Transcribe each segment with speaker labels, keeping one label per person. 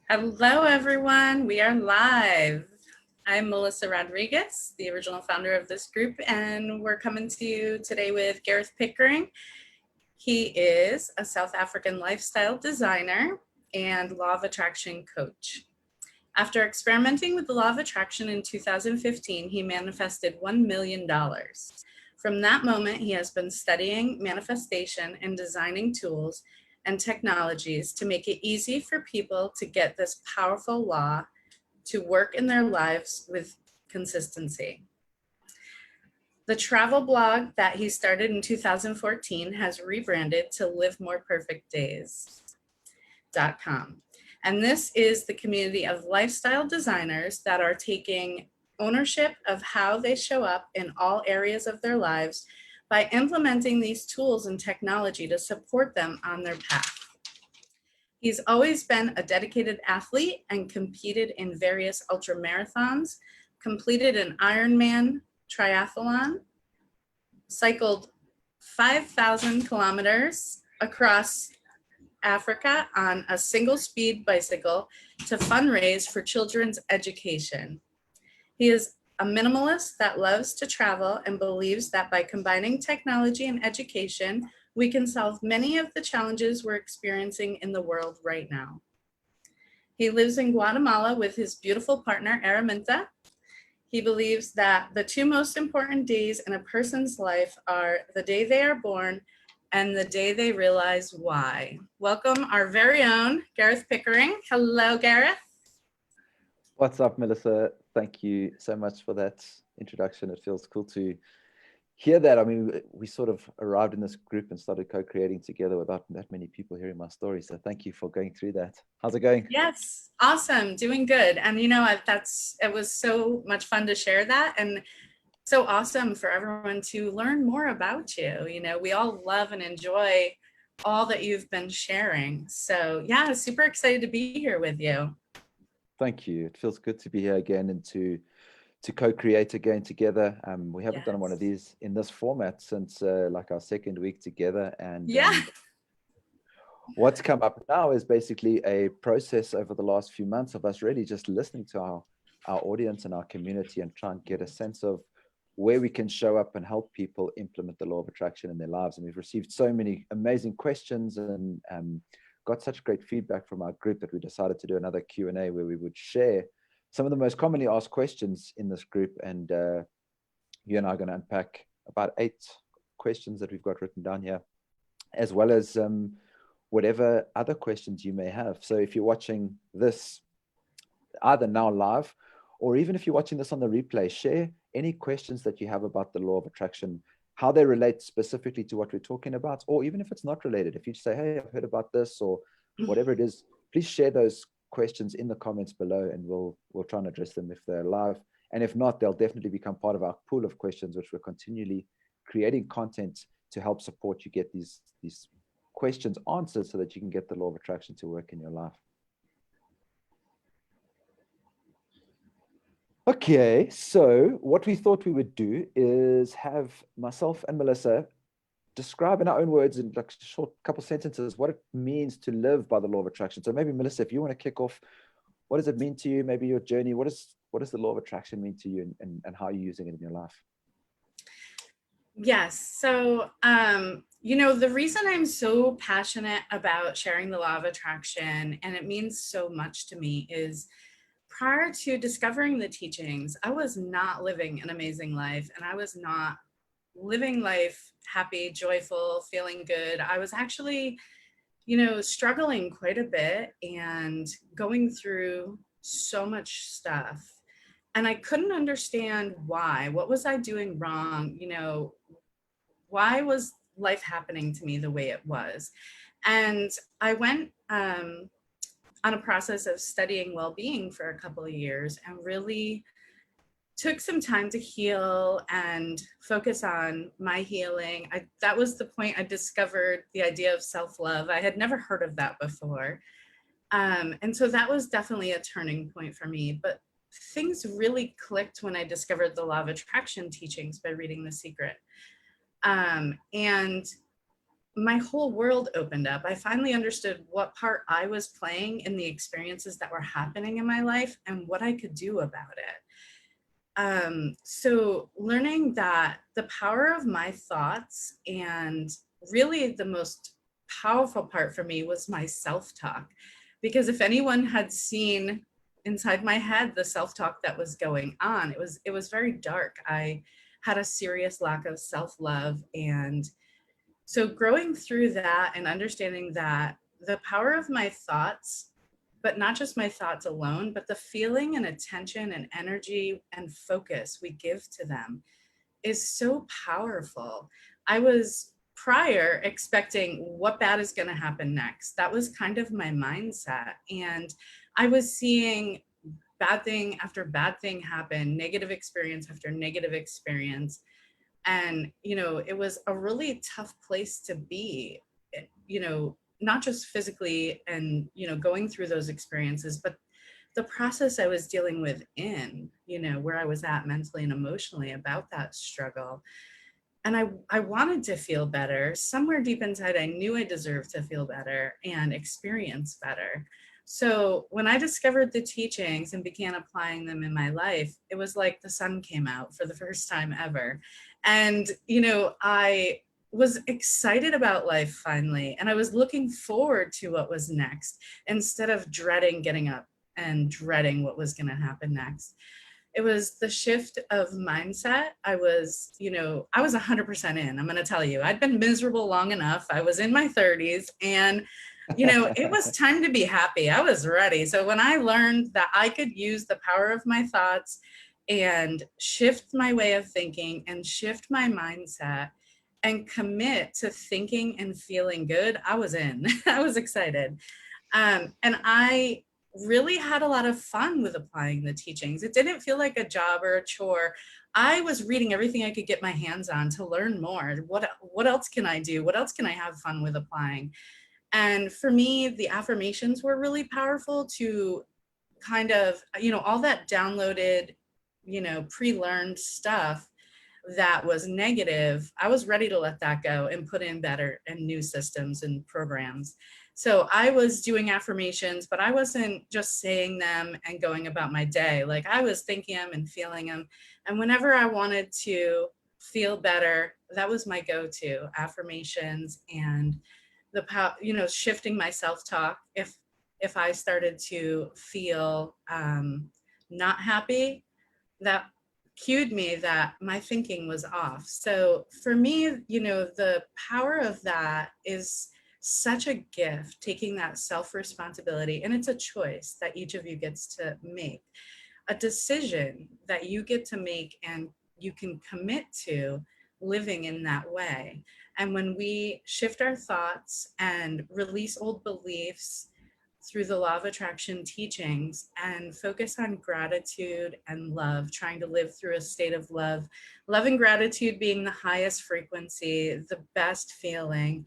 Speaker 1: Hello, everyone. We are live. I'm Melissa Rodriguez, the original founder of this group, and we're coming to you today with Gareth Pickering. He is a South African lifestyle designer and law of attraction coach. After experimenting with the law of attraction in 2015, he manifested $1 million. From that moment, he has been studying manifestation and designing tools and technologies to make it easy for people to get this powerful law to work in their lives with consistency. The travel blog that he started in 2014 has rebranded to livemoreperfectdays.com. And this is the community of lifestyle designers that are taking ownership of how they show up in all areas of their lives by implementing these tools and technology to support them on their path. He's always been a dedicated athlete and competed in various ultra marathons, completed an Ironman triathlon, cycled 5,000 kilometers across Africa on a single speed bicycle to fundraise for children's education. He is a minimalist that loves to travel and believes that by combining technology and education, we can solve many of the challenges we're experiencing in the world right now. He lives in Guatemala with his beautiful partner, Araminta. He believes that the two most important days in a person's life are the day they are born and the day they realize why. Welcome our very own Gareth Pickering. Hello, Gareth.
Speaker 2: What's up, Melissa? Thank you so much for that introduction. It feels cool to hear that. I mean, we sort of arrived in this group and started co-creating together without that many people hearing my story. So thank you for going through that. How's it going?
Speaker 1: Yes, awesome, doing good. And you know, it was so much fun to share that, and so awesome for everyone to learn more about you. You know, we all love and enjoy all that you've been sharing. So yeah, super excited to be here with you.
Speaker 2: Thank you. It feels good to be here again and to co-create again together. We haven't done one of these in this format since like our second week together. And what's come up now is basically a process over the last few months of us really just listening to our audience and our community and try and get a sense of where we can show up and help people implement the law of attraction in their lives. And we've received so many amazing questions and got such great feedback from our group that we decided to do another Q&A where we would share some of the most commonly asked questions in this group. And you and I are going to unpack about 8 questions that we've got written down here, as well as whatever other questions you may have. So if you're watching this either now live, or even if you're watching this on the replay, share any questions that you have about the law of attraction, how they relate specifically to what we're talking about, or even if it's not related. If you say, hey, I've heard about this, or whatever it is, please share those questions in the comments below, and we'll try and address them if they're live. And if not, they'll definitely become part of our pool of questions, which we're continually creating content to help support you get these questions answered so that you can get the law of attraction to work in your life. Okay, so what we thought we would do is have myself and Melissa describe in our own words in like a short couple sentences what it means to live by the law of attraction. So maybe Melissa, if you want to kick off, what does it mean to you? Maybe your journey. What does the law of attraction mean to you, and how are you using it in your life?
Speaker 1: Yes. So, you know, the reason I'm so passionate about sharing the law of attraction, and it means so much to me, is prior to discovering the teachings, I was not living an amazing life, and I was not living life happy, joyful, feeling good. I was actually, you know, struggling quite a bit and going through so much stuff. And I couldn't understand why. What was I doing wrong? You know, why was life happening to me the way it was? And I went on a process of studying well-being for a couple of years and really took some time to heal and focus on my healing. That was the point I discovered the idea of self-love. I had never heard of that before. And so that was definitely a turning point for me. But things really clicked when I discovered the law of attraction teachings by reading The Secret. And my whole world opened up. I finally understood what part I was playing in the experiences that were happening in my life and what I could do about it. So learning that the power of my thoughts, and really the most powerful part for me was my self-talk. Because if anyone had seen inside my head the self-talk that was going on, it was very dark. I had a serious lack of self-love. And so growing through that and understanding that the power of my thoughts, but not just my thoughts alone, but the feeling and attention and energy and focus we give to them is so powerful. I was prior expecting what bad is going to happen next. That was kind of my mindset. And I was seeing bad thing after bad thing happen, negative experience after negative experience. And it was a really tough place to be, not just physically and going through those experiences, but the process I was dealing with where I was at mentally and emotionally about that struggle. And I wanted to feel better. Somewhere deep inside, I knew I deserved to feel better and experience better. So when I discovered the teachings and began applying them in my life, it was like the sun came out for the first time ever. And, I was excited about life finally. And I was looking forward to what was next instead of dreading getting up and dreading what was going to happen next. It was the shift of mindset. I was 100% in. I'm going to tell you, I'd been miserable long enough. I was in my 30s, and it was time to be happy. I was ready. So when I learned that I could use the power of my thoughts and shift my way of thinking and shift my mindset and commit to thinking and feeling good, I was in. I was excited. And I really had a lot of fun with applying the teachings. It didn't feel like a job or a chore. I was reading everything I could get my hands on to learn more. What else can I do? What else can I have fun with applying? And for me, the affirmations were really powerful to kind of, all that downloaded, pre-learned stuff that was negative, I was ready to let that go and put in better and new systems and programs. So I was doing affirmations, but I wasn't just saying them and going about my day. Like, I was thinking them and feeling them. And whenever I wanted to feel better, that was my go-to, affirmations. And the power, shifting my self-talk. If I started to feel not happy, that cued me that my thinking was off. So for me, the power of that is such a gift, taking that self-responsibility. And it's a choice that each of you gets to make, a decision that you get to make, and you can commit to living in that way. And when we shift our thoughts and release old beliefs through the law of attraction teachings and focus on gratitude and love, trying to live through a state of love, love and gratitude being the highest frequency, the best feeling,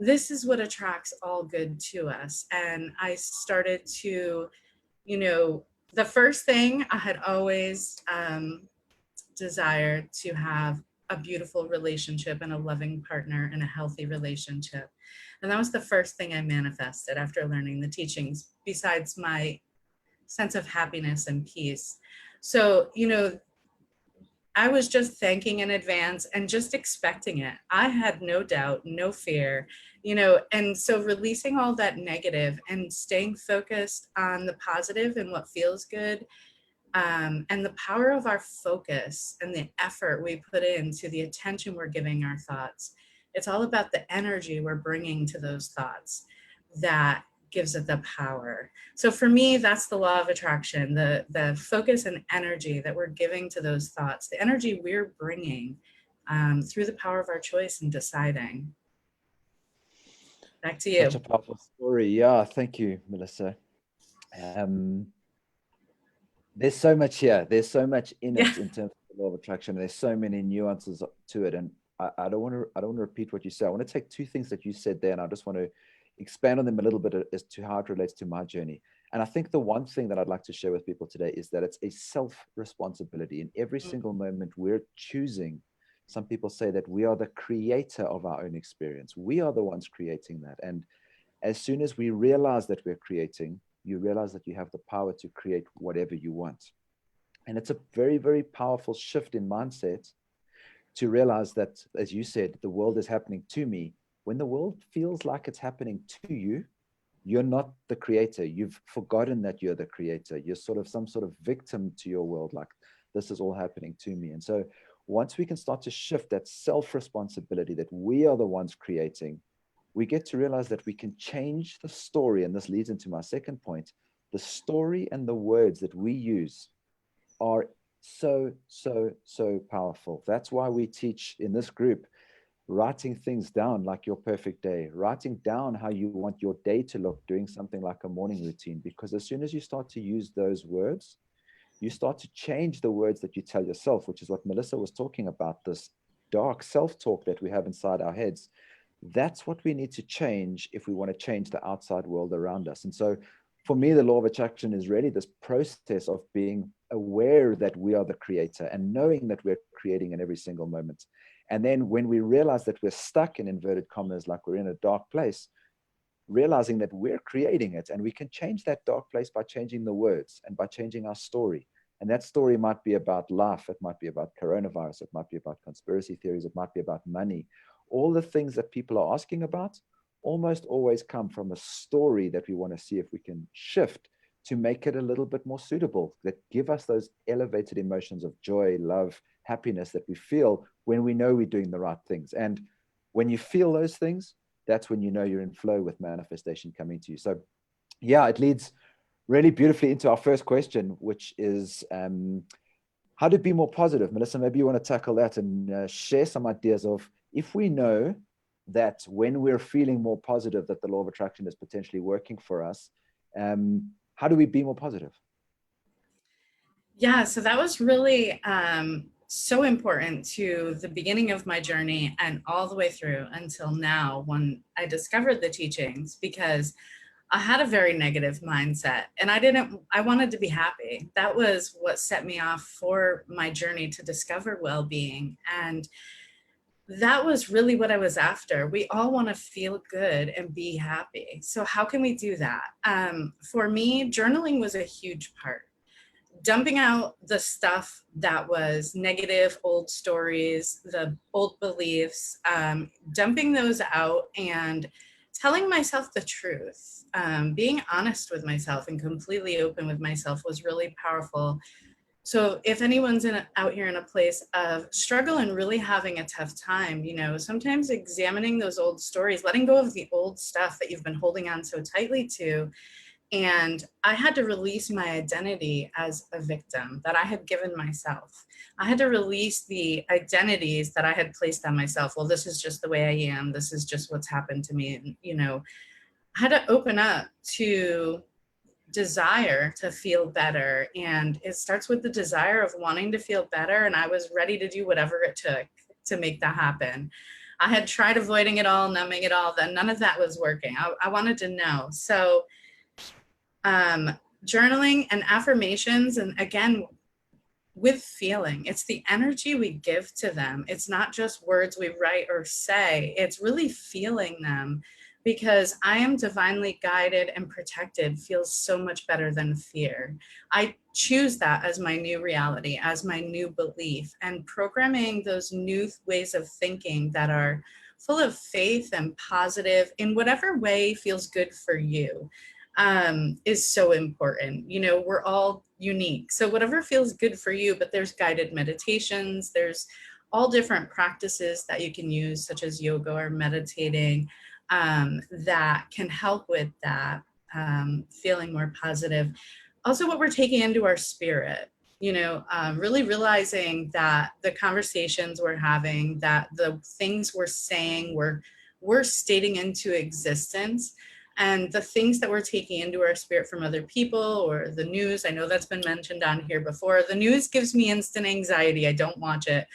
Speaker 1: this is what attracts all good to us. And I started to, the first thing I had always desired to have a beautiful relationship and a loving partner and a healthy relationship. And that was the first thing I manifested after learning the teachings, besides my sense of happiness and peace. So, I was just thanking in advance and just expecting it. I had no doubt, no fear, and so releasing all that negative and staying focused on the positive and what feels good, and the power of our focus and the effort we put into the attention we're giving our thoughts. It's all about the energy we're bringing to those thoughts that gives it the power. So for me, that's the law of attraction, the focus and energy that we're giving to those thoughts, the energy we're bringing through the power of our choice and deciding. Back to you.
Speaker 2: Such a powerful story. Yeah, thank you, Melissa. There's so much here. There's so much in it in terms of the law of attraction. There's so many nuances to it, and I don't want to repeat what you said. I want to take two things that you said there, and I just want to expand on them a little bit as to how it relates to my journey. And I think the one thing that I'd like to share with people today is that it's a self-responsibility. In every single moment, we're choosing Some people say that we are the creator of our own experience. We are the ones creating that. And as soon as we realize that we're creating, you realize that you have the power to create whatever you want. And it's a very, very powerful shift in mindset to realize that, as you said, the world is happening to me. When the world feels like it's happening to you, you're not the creator. You've forgotten that you're the creator. You're sort of some sort of victim to your world, like this is all happening to me. And so once we can start to shift that self-responsibility that we are the ones creating, we get to realize that we can change the story. And this leads into my second point. The story and the words that we use are so, so, so powerful. That's why we teach in this group, writing things down like your perfect day, writing down how you want your day to look, doing something like a morning routine. Because as soon as you start to use those words, you start to change the words that you tell yourself, which is what Melissa was talking about, this dark self-talk that we have inside our heads. That's what we need to change if we want to change the outside world around us. And so for me, the law of attraction is really this process of being aware that we are the creator and knowing that we're creating in every single moment. And then when we realize that we're stuck in inverted commas, like we're in a dark place, realizing that we're creating it, and we can change that dark place by changing the words and by changing our story. And that story might be about life. It might be about coronavirus. It might be about conspiracy theories. It might be about money. All the things that people are asking about almost always come from a story that we want to see if we can shift to make it a little bit more suitable, that give us those elevated emotions of joy, love, happiness that we feel when we know we're doing the right things. And when you feel those things, that's when you know you're in flow with manifestation coming to you. So yeah, it leads really beautifully into our first question, which is how to be more positive. Melissa, maybe you want to tackle that and share some ideas of, if we know that when we're feeling more positive, that the law of attraction is potentially working for us, how do we be more positive?
Speaker 1: Yeah, so that was really so important to the beginning of my journey and all the way through until now when I discovered the teachings, because I had a very negative mindset and I wanted to be happy. That was what set me off for my journey to discover well-being. And that was really what I was after. We all want to feel good and be happy. So how can we do that? For me, journaling was a huge part. Dumping out the stuff that was negative, old stories, the old beliefs, dumping those out and telling myself the truth, being honest with myself and completely open with myself was really powerful. So if anyone's out here in a place of struggle and really having a tough time, sometimes examining those old stories, letting go of the old stuff that you've been holding on so tightly to. And I had to release my identity as a victim that I had given myself. I had to release the identities that I had placed on myself. Well, this is just the way I am. This is just what's happened to me. And, I had to open up to desire to feel better. And it starts with the desire of wanting to feel better. And I was ready to do whatever it took to make that happen. I had tried avoiding it all, numbing it all, then none of that was working. I wanted to know. So journaling and affirmations, and again, with feeling, it's the energy we give to them. It's not just words we write or say, it's really feeling them, because I am divinely guided and protected feels so much better than fear. I choose that as my new reality, as my new belief, and programming those new ways of thinking that are full of faith and positive in whatever way feels good for you. Is so important. We're all unique. So whatever feels good for you, but there's guided meditations, there's all different practices that you can use, such as yoga or meditating, that can help with that, feeling more positive. Also, what we're taking into our spirit, really realizing that the conversations we're having, that the things we're saying, we're stating into existence. And the things that we're taking into our spirit from other people or the news, I know that's been mentioned on here before. The news gives me instant anxiety. I don't watch it.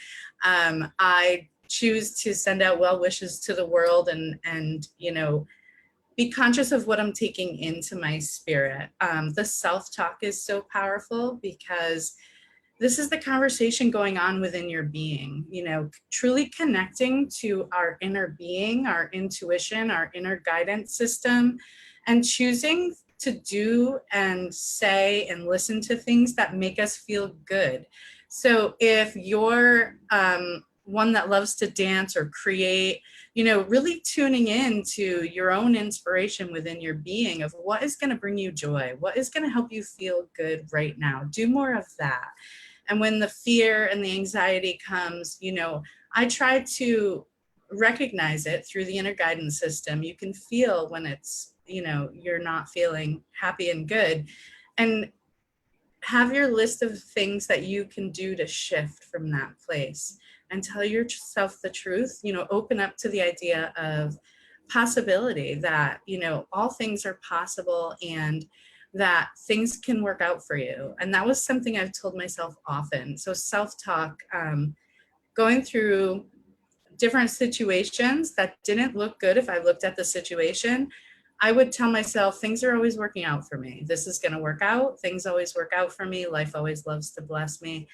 Speaker 1: I choose to send out well wishes to the world and be conscious of what I'm taking into my spirit. The self-talk is so powerful because this is the conversation going on within your being, you know, truly connecting to our inner being, our intuition, our inner guidance system, and choosing to do and say and listen to things that make us feel good. So if you're one that loves to dance or create, you know, really tuning in to your own inspiration within your being of what is going to bring you joy, what is going to help you feel good right now. Do more of that. And when the fear and the anxiety comes, you know, I try to recognize it through the inner guidance system. You can feel when it's, you know, you're not feeling happy and good. And have your list of things that you can do to shift from that place and tell yourself the truth, you know, open up to the idea of possibility that, you know, all things are possible and that things can work out for you. And that was something I've told myself often. So self-talk, going through different situations that didn't look good. If I looked at the situation, I would tell myself, things are always working out for me. This is going to work out. Things always work out for me. Life always loves to bless me.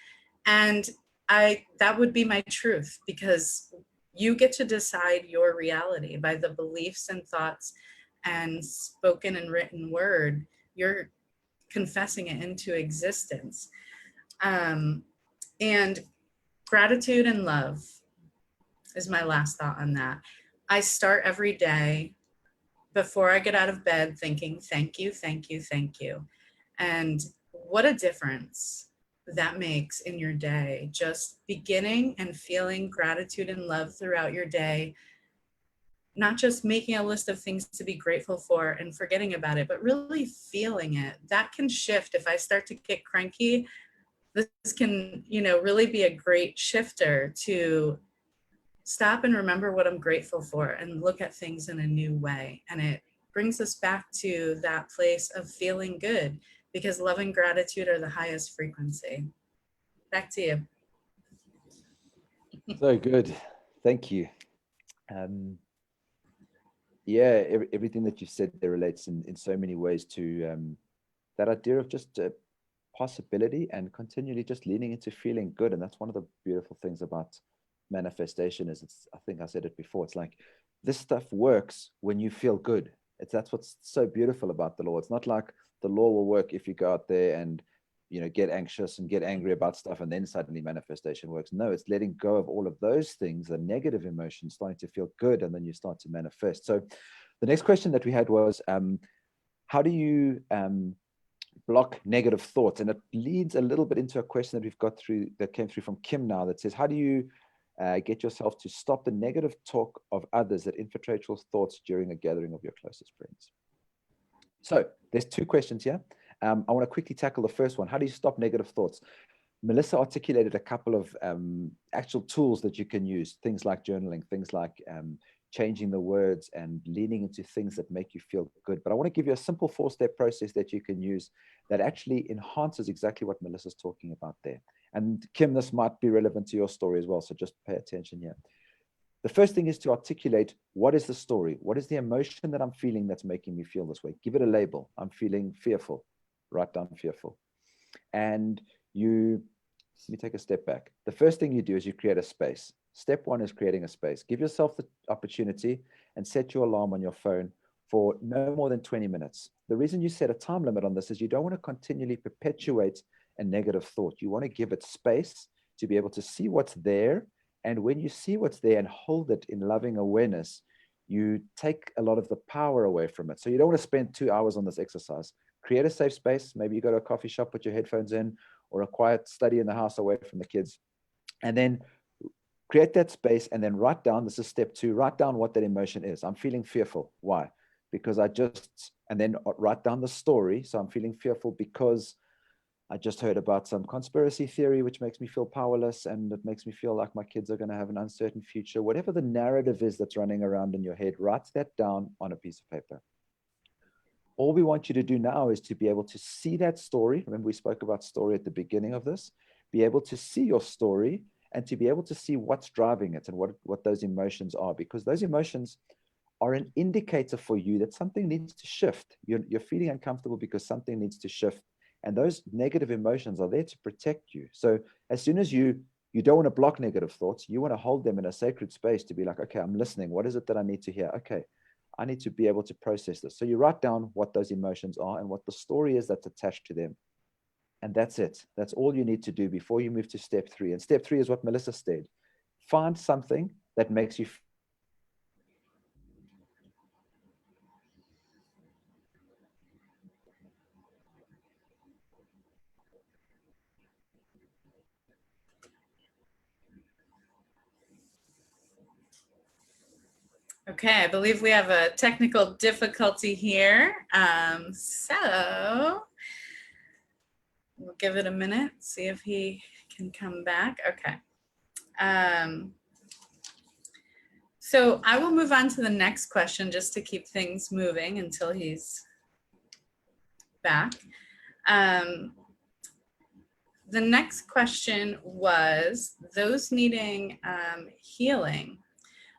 Speaker 1: And that would be my truth, because you get to decide your reality by the beliefs and thoughts and spoken and written word. You're confessing it into existence. And gratitude and love is my last thought on that. I start every day before I get out of bed thinking, thank you, thank you, thank you. And what a difference that makes in your day. Just beginning and feeling gratitude and love throughout your day, not just making a list of things to be grateful for and forgetting about it, but really feeling it. That can shift. If I start to get cranky, this can, you know, really be a great shifter to stop and remember what I'm grateful for and look at things in a new way. And it brings us back to that place of feeling good, because love and gratitude are the highest frequency. Back to you.
Speaker 2: So good. Thank you. Yeah, everything that you said there relates in so many ways to that idea of just possibility and continually just leaning into feeling good. And that's one of the beautiful things about manifestation is I think I said it before, it's like this stuff works when you feel good. That's what's so beautiful about the law. It's not like the law will work if you go out there and, you know, get anxious and get angry about stuff and then suddenly manifestation works. No, it's letting go of all of those things, the negative emotions, starting to feel good, and then you start to manifest. So the next question that we had was, how do you block negative thoughts? And it leads a little bit into a question that we've got through, that came through from Kim now, that says, how do you get yourself to stop the negative talk of others that infiltrate your thoughts during a gathering of your closest friends? So there's two questions here. I want to quickly tackle the first one. How do you stop negative thoughts? Melissa articulated a couple of actual tools that you can use, things like journaling, things like changing the words and leaning into things that make you feel good. But I want to give you a simple 4-step process that you can use that actually enhances exactly what Melissa's talking about there. And Kim, this might be relevant to your story as well, so just pay attention here. The first thing is to articulate, what is the story? What is the emotion that I'm feeling that's making me feel this way? Give it a label. I'm feeling fearful. Write down fearful. And let me take a step back. The first thing you do is you create a space. Step one is creating a space. Give yourself the opportunity and set your alarm on your phone for no more than 20 minutes. The reason you set a time limit on this is you don't want to continually perpetuate a negative thought. You want to give it space to be able to see what's there. And when you see what's there and hold it in loving awareness, you take a lot of the power away from it. So you don't want to spend 2 hours on this exercise. Create a safe space. Maybe you go to a coffee shop, put your headphones in, or a quiet study in the house away from the kids. And then create that space and then write down, this is step 2, write down what that emotion is. I'm feeling fearful. Why? Because and then write down the story. So I'm feeling fearful because I just heard about some conspiracy theory, which makes me feel powerless, and it makes me feel like my kids are going to have an uncertain future. Whatever the narrative is that's running around in your head, write that down on a piece of paper. All we want you to do now is to be able to see that story. Remember, we spoke about story at the beginning of this. Be able to see your story and to be able to see what's driving it and what those emotions are, because those emotions are an indicator for you that something needs to shift. You're feeling uncomfortable because something needs to shift. And those negative emotions are there to protect you. So as soon as you don't want to block negative thoughts, you want to hold them in a sacred space to be like, okay, I'm listening. What is it that I need to hear? Okay, I need to be able to process this. So you write down what those emotions are and what the story is that's attached to them. And that's it. That's all you need to do before you move to step 3. And step 3 is what Melissa said. Find something that makes you
Speaker 1: Okay, I believe we have a technical difficulty here. So we'll give it a minute, see if he can come back. Okay. So I will move on to the next question just to keep things moving until he's back. The next question was those needing healing.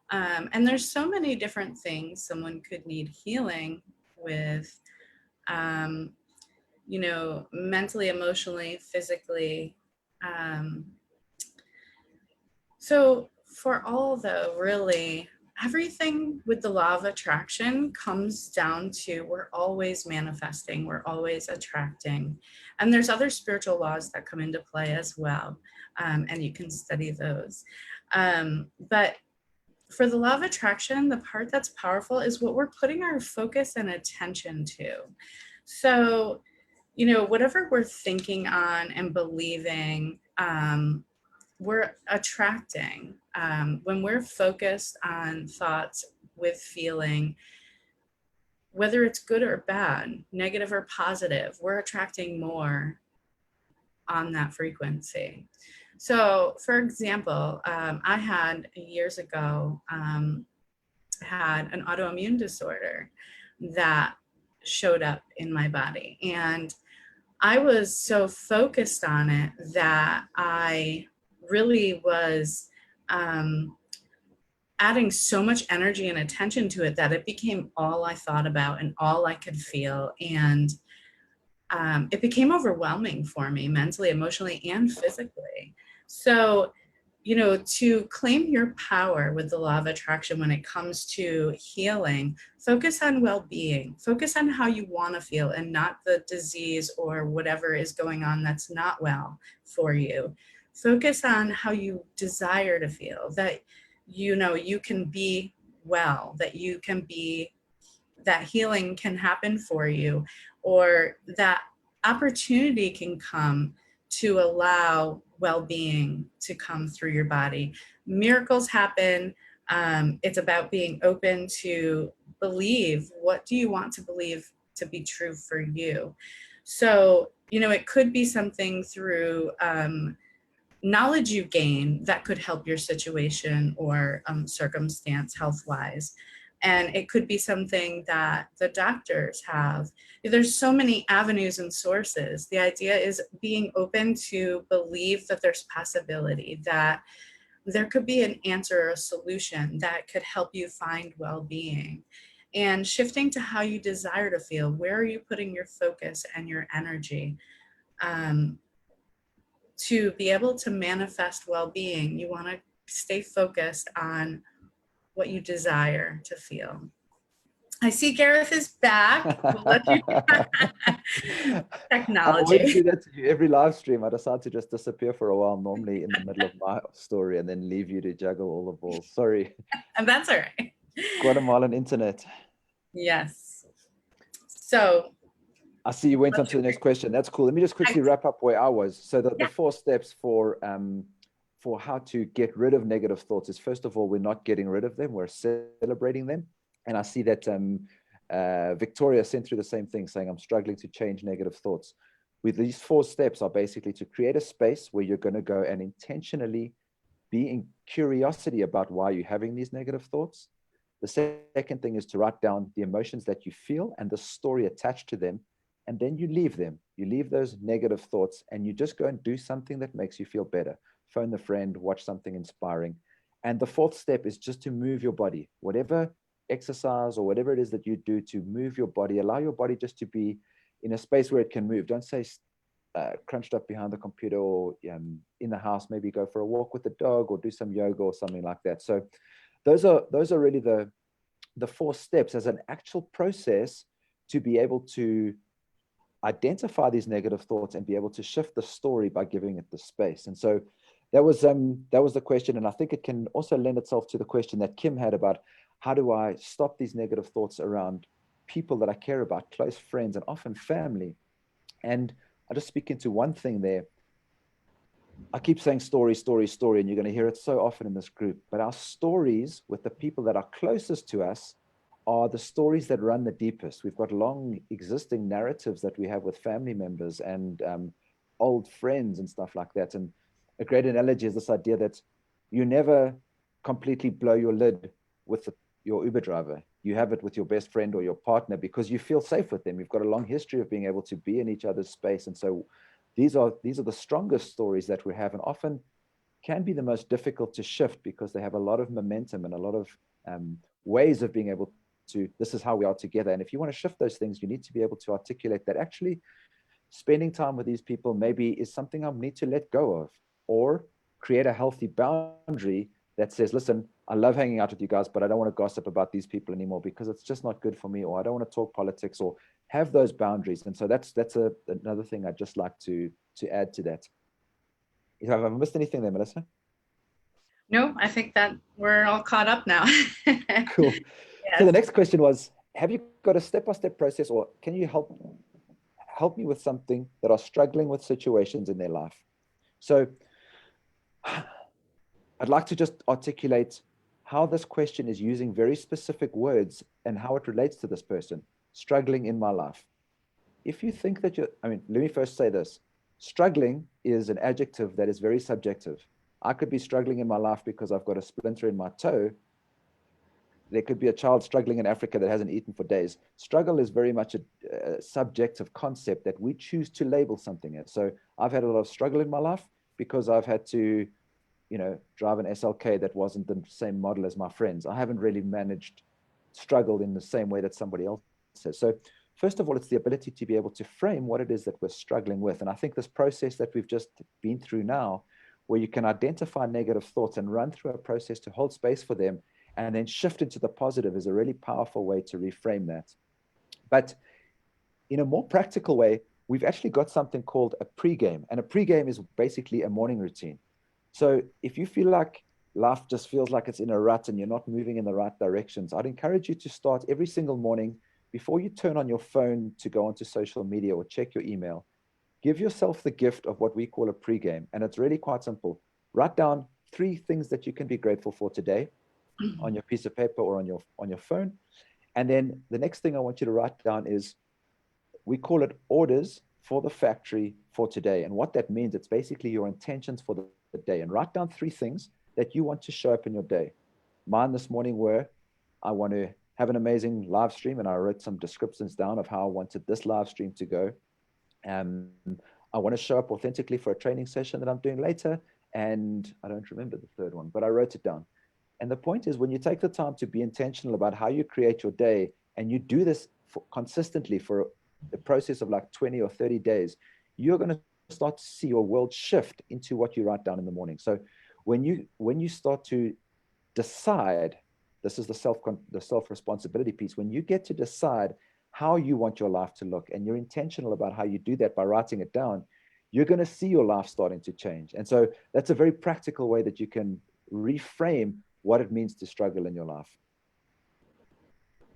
Speaker 1: And there's so many different things someone could need healing with, you know, mentally, emotionally, physically. So for all though, really, everything with the law of attraction comes down to we're always manifesting, we're always attracting. And there's other spiritual laws that come into play as well. And you can study those. But for the law of attraction, the part that's powerful is what we're putting our focus and attention to. So, you know, whatever we're thinking on and believing, we're attracting. When we're focused on thoughts with feeling, whether it's good or bad, negative or positive, we're attracting more on that frequency. So, for example, I had years ago, had an autoimmune disorder that showed up in my body. And I was so focused on it that I really was adding so much energy and attention to it that it became all I thought about and all I could feel. And it became overwhelming for me mentally, emotionally, and physically. So, you know, to claim your power with the law of attraction when it comes to healing, focus on well-being, focus on how you want to feel and not the disease or whatever is going on that's not well for you. Focus on how you desire to feel, that, you know, you can be well, that you can be, that healing can happen for you, or that opportunity can come to allow well-being to come through your body. Miracles happen. It's about being open to believe. What do you want to believe to be true for you? So, you know, it could be something through knowledge you gain that could help your situation or circumstance health-wise. And it could be something that the doctors have. There's so many avenues and sources. The idea is being open to believe that there's possibility, that there could be an answer or a solution that could help you find well-being. And shifting to how you desire to feel. Where are you putting your focus and your energy? To be able to manifest well-being, you want to stay focused on what you desire to feel. I see Gareth is back. We'll let you
Speaker 2: I always
Speaker 1: technology.
Speaker 2: do that to you. Every live stream, I decide to just disappear for a while, normally in the middle of my story, and then leave you to juggle all the balls. Sorry.
Speaker 1: And that's all right.
Speaker 2: Guatemalan internet.
Speaker 1: Yes. So
Speaker 2: I see you went on to the next question. That's cool. Let me just quickly wrap up where I was. So the 4 steps for how to get rid of negative thoughts is, first of all, we're not getting rid of them, we're celebrating them. And I see that Victoria sent through the same thing, saying, I'm struggling to change negative thoughts. With these 4 steps are basically to create a space where you're going to go and intentionally be in curiosity about why you're having these negative thoughts. The second thing is to write down the emotions that you feel and the story attached to them. And then you leave them. You leave those negative thoughts and you just go and do something that makes you feel better. Phone a friend, watch something inspiring. And the 4th step is just to move your body. Whatever exercise or whatever it is that you do to move your body, allow your body just to be in a space where it can move. Don't say crunched up behind the computer, or in the house, maybe go for a walk with the dog or do some yoga or something like that. So those are really the 4 steps as an actual process to be able to identify these negative thoughts and be able to shift the story by giving it the space. And so that was the question. And I think it can also lend itself to the question that Kim had about, how do I stop these negative thoughts around people that I care about, close friends, and often family? And I'll just speak into one thing there. I keep saying story, story, story, and you're going to hear it so often in this group. But our stories with the people that are closest to us are the stories that run the deepest. We've got long existing narratives that we have with family members and old friends and stuff like that. And a great analogy is this idea that you never completely blow your lid with your Uber driver. You have it with your best friend or your partner because you feel safe with them. You've got a long history of being able to be in each other's space. And so these are the strongest stories that we have, and often can be the most difficult to shift because they have a lot of momentum and a lot of ways of being able to, this is how we are together. And if you want to shift those things, you need to be able to articulate that actually spending time with these people maybe is something I need to let go of, or create a healthy boundary that says, listen, I love hanging out with you guys, but I don't want to gossip about these people anymore because it's just not good for me, or I don't want to talk politics, or have those boundaries. And so that's another thing I'd just like to add to that. Have I missed anything there, Melissa?
Speaker 1: No, I think that we're all caught up now.
Speaker 2: Cool.
Speaker 1: Yes.
Speaker 2: So the next question was, have you got a step-by-step process, or can you help me with something that are struggling with situations in their life? So I'd like to just articulate how this question is using very specific words and how it relates to this person struggling in my life. If you think that let me first say this. Struggling is an adjective that is very subjective. I could be struggling in my life because I've got a splinter in my toe. There could be a child struggling in Africa that hasn't eaten for days. Struggle is very much a subjective concept that we choose to label something as. So I've had a lot of struggle in my life because I've had to, drive an SLK that wasn't the same model as my friends. I haven't really managed struggle in the same way that somebody else has. So first of all, it's the ability to be able to frame what it is that we're struggling with. And I think this process that we've just been through now, where you can identify negative thoughts and run through a process to hold space for them and then shift into the positive, is a really powerful way to reframe that. But in a more practical way, we've actually got something called a pregame. And a pregame is basically a morning routine. So if you feel like life just feels like it's in a rut and you're not moving in the right directions, I'd encourage you to start every single morning before you turn on your phone to go onto social media or check your email. Give yourself the gift of what we call a pregame. And it's really quite simple. Write down 3 things that you can be grateful for today on your piece of paper or on your phone. And then the next thing I want you to write down is, we call it orders for the factory for today. And what that means, it's basically your intentions for the day. And write down 3 things that you want to show up in your day. Mine this morning were, I want to have an amazing live stream, and I wrote some descriptions down of how I wanted this live stream to go. I want to show up authentically for a training session that I'm doing later. And I don't remember the third one, but I wrote it down. And the point is, when you take the time to be intentional about how you create your day, and you do this consistently for the process of like 20 or 30 days, you're going to start to see your world shift into what you write down in the morning. So when you start to decide, this is the self-responsibility piece, when you get to decide how you want your life to look, and you're intentional about how you do that by writing it down, you're going to see your life starting to change. And so that's a very practical way that you can reframe what it means to struggle in your life.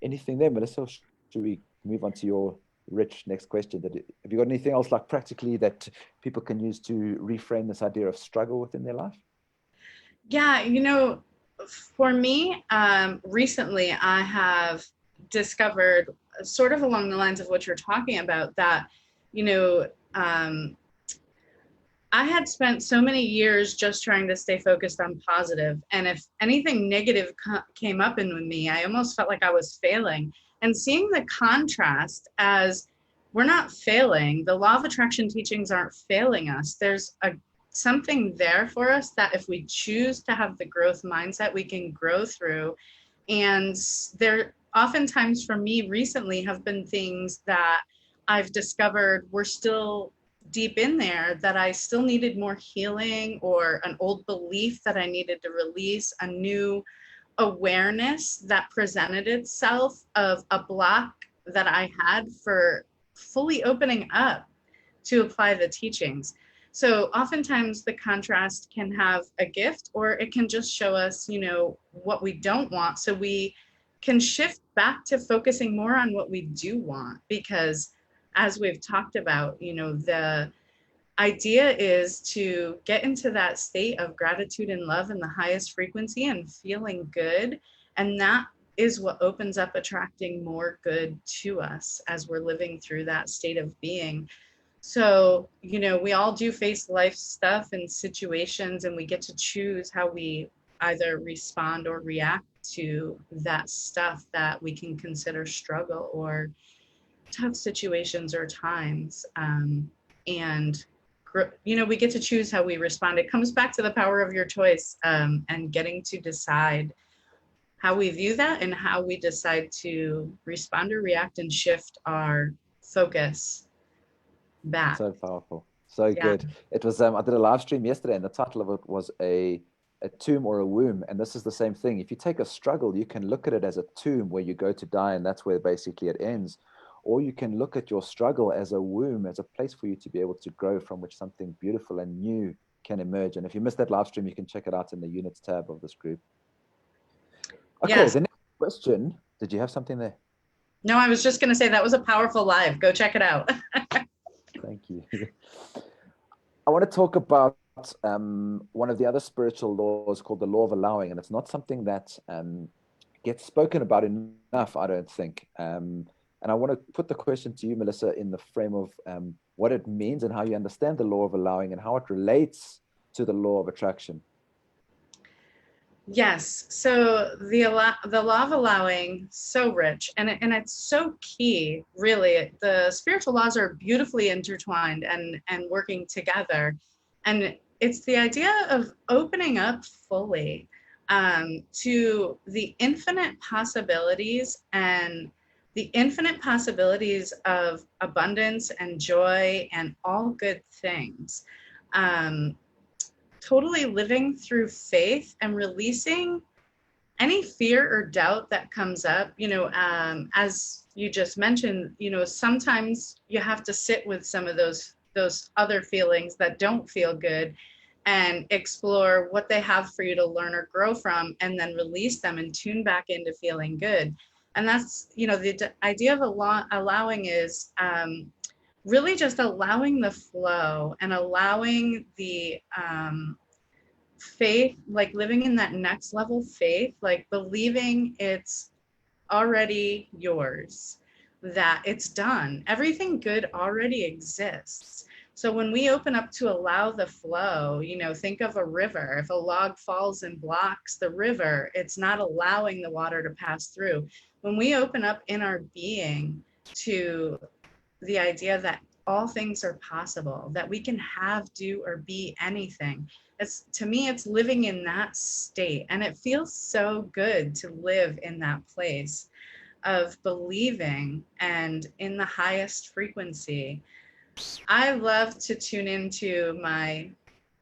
Speaker 2: Anything there, Melissa? Should we move on to your rich next question? Have you got anything else like practically that people can use to reframe this idea of struggle within their life?
Speaker 1: Yeah, for me, recently I have discovered, sort of along the lines of what you're talking about, that, I had spent so many years just trying to stay focused on positive. And if anything negative came up in me, I almost felt like I was failing. And seeing the contrast as we're not failing, the law of attraction teachings aren't failing us. There's something there for us that if we choose to have the growth mindset, we can grow through. And there oftentimes for me recently have been things that I've discovered were still deep in there that I still needed more healing, or an old belief that I needed to release, a new awareness that presented itself of a block that I had for fully opening up to apply the teachings. So oftentimes the contrast can have a gift, or it can just show us, what we don't want. So we can shift back to focusing more on what we do want, because as we've talked about, the idea is to get into that state of gratitude and love in the highest frequency and feeling good. And that is what opens up attracting more good to us as we're living through that state of being. So, we all do face life stuff and situations, and we get to choose how we either respond or react to that stuff that we can consider struggle or tough situations or times. And we get to choose how we respond. It comes back to the power of your choice, and getting to decide how we view that and how we decide to respond or react and shift our focus back.
Speaker 2: So powerful. So
Speaker 1: Yeah.
Speaker 2: good. It was, I did a live stream yesterday, and the title of it was a tomb or a womb. And this is the same thing. If you take a struggle, you can look at it as a tomb where you go to die, and that's where basically it ends. Or you can look at your struggle as a womb, as a place for you to be able to grow, from which something beautiful and new can emerge. And if you missed that live stream, you can check it out in the units tab of this group. Okay,
Speaker 1: Yes.
Speaker 2: the next question. Did you have something there?
Speaker 1: No, I was just going to say that was a powerful live. Go check it out.
Speaker 2: Thank you. I want to talk about one of the other spiritual laws called the law of allowing, and it's not something that gets spoken about enough, I don't think. And I want to put the question to you, Melissa, in the frame of what it means and how you understand the law of allowing and how it relates to the law of attraction.
Speaker 1: Yes. So the law of allowing, so rich, and it's so key, really. The spiritual laws are beautifully intertwined and working together. And it's the idea of opening up fully to the infinite possibilities, and the infinite possibilities of abundance and joy and all good things. Totally living through faith and releasing any fear or doubt that comes up. As you just mentioned, sometimes you have to sit with some of those other feelings that don't feel good and explore what they have for you to learn or grow from, and then release them and tune back into feeling good. And that's, the idea of allowing is really just allowing the flow and allowing the faith, like living in that next level faith, like believing it's already yours, that it's done. Everything good already exists. So when we open up to allow the flow, think of a river. If a log falls and blocks the river, it's not allowing the water to pass through. When we open up in our being to the idea that all things are possible, that we can have, do, or be anything. To me, it's living in that state. And it feels so good to live in that place of believing and in the highest frequency. I love to tune into my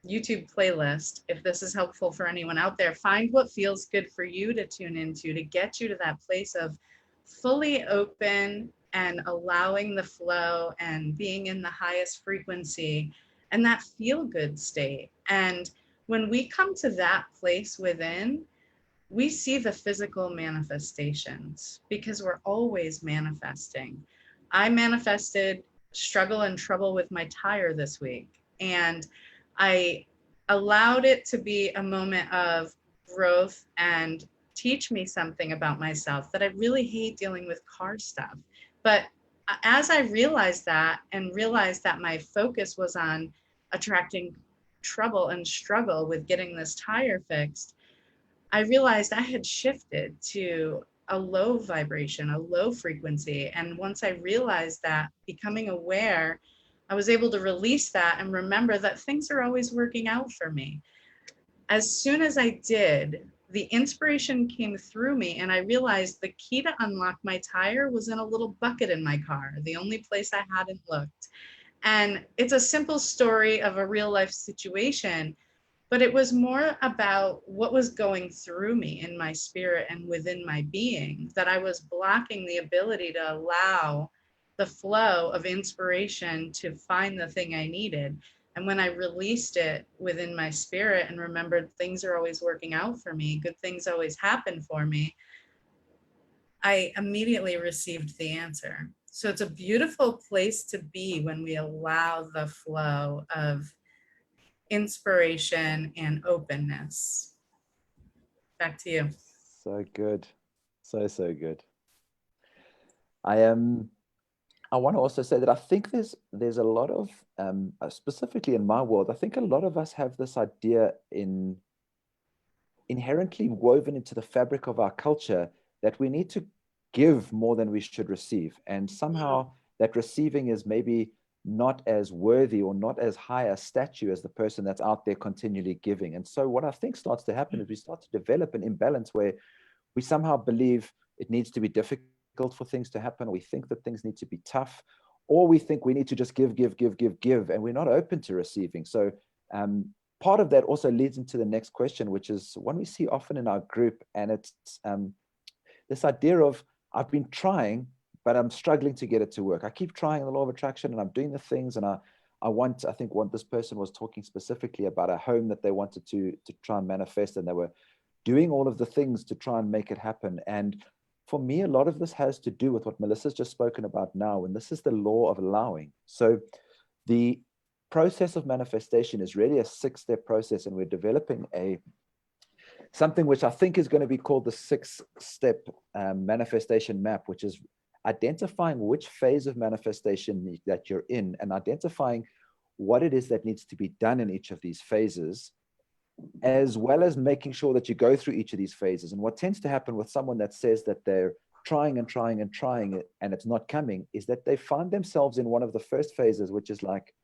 Speaker 1: YouTube playlist. If this is helpful for anyone out there, find what feels good for you to tune into to get you to that place of fully open and allowing the flow and being in the highest frequency and that feel good state. And when we come to that place within, we see the physical manifestations, because we're always manifesting. I manifested struggle and trouble with my tire this week, and I allowed it to be a moment of growth and teach me something about myself, that I really hate dealing with car stuff. But as I realized that, and realized that my focus was on attracting trouble and struggle with getting this tire fixed, I realized I had shifted to a low vibration, a low frequency. And once I realized that, becoming aware, I was able to release that and remember that things are always working out for me. As soon as I did, the inspiration came through me, and I realized the key to unlock my tire was in a little bucket in my car, the only place I hadn't looked. And it's a simple story of a real life situation, but it was more about what was going through me in my spirit and within my being, that I was blocking the ability to allow the flow of inspiration to find the thing I needed. And when I released it within my spirit and remembered things are always working out for me, good things always happen for me, I immediately received the answer. So it's a beautiful place to be when we allow the flow of inspiration and openness. Back to you.
Speaker 2: So good. So, so good. I am. I want to also say that I think there's a lot of specifically in my world, I think a lot of us have this idea inherently woven into the fabric of our culture that we need to give more than we should receive, and somehow that receiving is maybe not as worthy or not as high a statue as the person that's out there continually giving. And so what I think starts to happen is we start to develop an imbalance where we somehow believe it needs to be difficult for things to happen. We think that things need to be tough, or we think we need to just give, and we're not open to receiving. So part of that also leads into the next question, which is one we see often in our group, and it's this idea of I've been trying, but I'm struggling to get it to work. I keep trying the law of attraction, and I'm doing the things, and I think what this person was talking specifically about a home that they wanted to try and manifest, and they were doing all of the things to try and make it happen. And for me, a lot of this has to do with what Melissa's just spoken about now, and this is the law of allowing. So the process of manifestation is really a 6-step process, and we're developing something which I think is going to be called the 6-step manifestation map, which is identifying which phase of manifestation that you're in and identifying what it is that needs to be done in each of these phases, as well as making sure that you go through each of these phases. And what tends to happen with someone that says that they're trying and trying and trying it and it's not coming is that they find themselves in one of the first phases, which is like,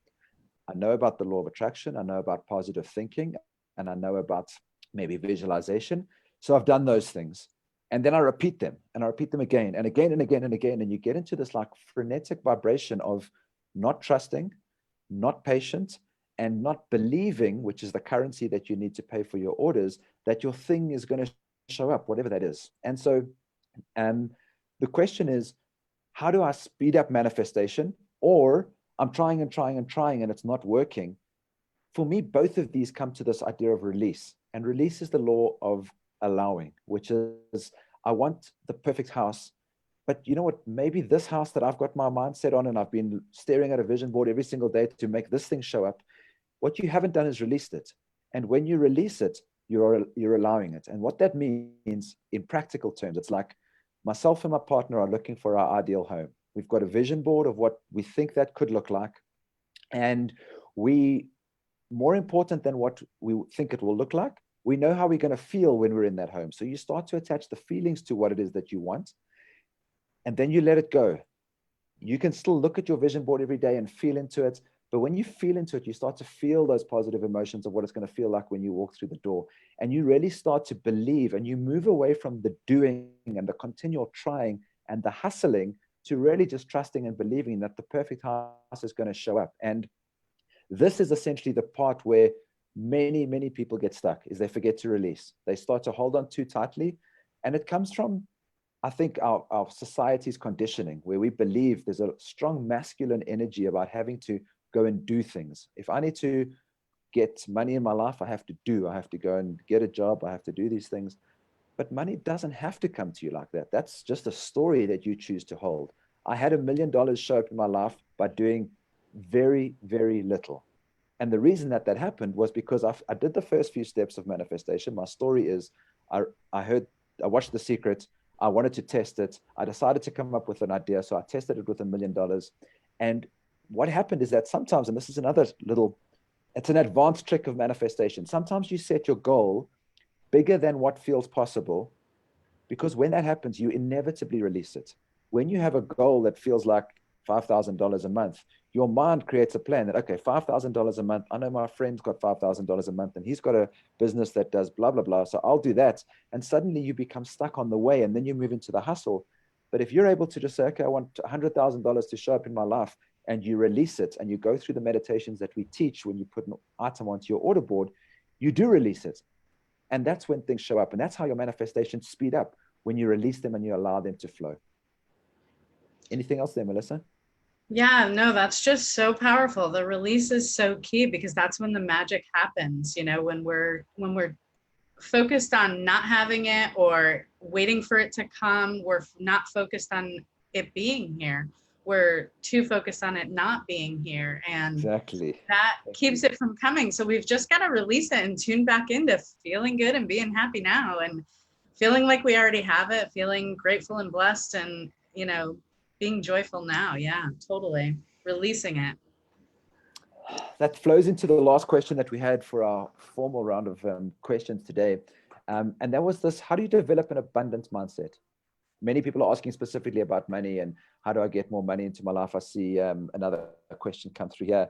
Speaker 2: I know about the law of attraction, I know about positive thinking, and I know about maybe visualization. So I've done those things. And then I repeat them, and I repeat them again and again and again and again. And you get into this like frenetic vibration of not trusting, not patient, and not believing, which is the currency that you need to pay for your orders, that your thing is going to show up, whatever that is. And so the question is, how do I speed up manifestation? Or I'm trying and trying and trying and it's not working. For me, both of these come to this idea of release. And release is the law of allowing, which is, I want the perfect house. But you know what? Maybe this house that I've got my mind set on and I've been staring at a vision board every single day to make this thing show up, what you haven't done is released it. And when you release it, you're allowing it. And what that means in practical terms, it's like myself and my partner are looking for our ideal home. We've got a vision board of what we think that could look like. And more important than what we think it will look like, we know how we're going to feel when we're in that home. So you start to attach the feelings to what it is that you want. And then you let it go. You can still look at your vision board every day and feel into it. But when you feel into it, you start to feel those positive emotions of what it's going to feel like when you walk through the door. And you really start to believe, and you move away from the doing and the continual trying and the hustling to really just trusting and believing that the perfect house is going to show up. And this is essentially the part where many, many people get stuck, is they forget to release. They start to hold on too tightly. And it comes from, I think, our society's conditioning, where we believe there's a strong masculine energy about having to go and do things. If I need to get money in my life, I have to go and get a job. I have to do these things. But money doesn't have to come to you like that. That's just a story that you choose to hold. I had $1 million show up in my life by doing very, very little. And the reason that happened was because I did the first few steps of manifestation. My story is I watched The Secret. I wanted to test it. I decided to come up with an idea. So I tested it with $1 million. And what happened is that sometimes, and this is another it's an advanced trick of manifestation. Sometimes you set your goal bigger than what feels possible, because when that happens, you inevitably release it. When you have a goal that feels like $5,000 a month, your mind creates a plan that, okay, $5,000 a month. I know my friend's got $5,000 a month and he's got a business that does blah, blah, blah. So I'll do that. And suddenly you become stuck on the way, and then you move into the hustle. But if you're able to just say, okay, I want $100,000 to show up in my life, and you release it, and you go through the meditations that we teach, when you put an item onto your order board, you do release it. And that's when things show up. And that's how your manifestations speed up, when you release them and you allow them to flow. Anything else there, Melissa?
Speaker 1: Yeah, no, that's just so powerful. The release is so key because that's when the magic happens, you know, when we're focused on not having it or waiting for it to come. We're not focused on it being here. We're too focused on it not being here. And
Speaker 2: Exactly.
Speaker 1: that keeps it from coming. So we've just got to release it and tune back into feeling good and being happy now and feeling like we already have it, feeling grateful and blessed and, you know, being joyful now. Yeah, totally. Releasing it.
Speaker 2: That flows into the last question that we had for our formal round of questions today. And that was this: how do you develop an abundance mindset? Many people are asking specifically about money and how do I get more money into my life? I see another question come through here.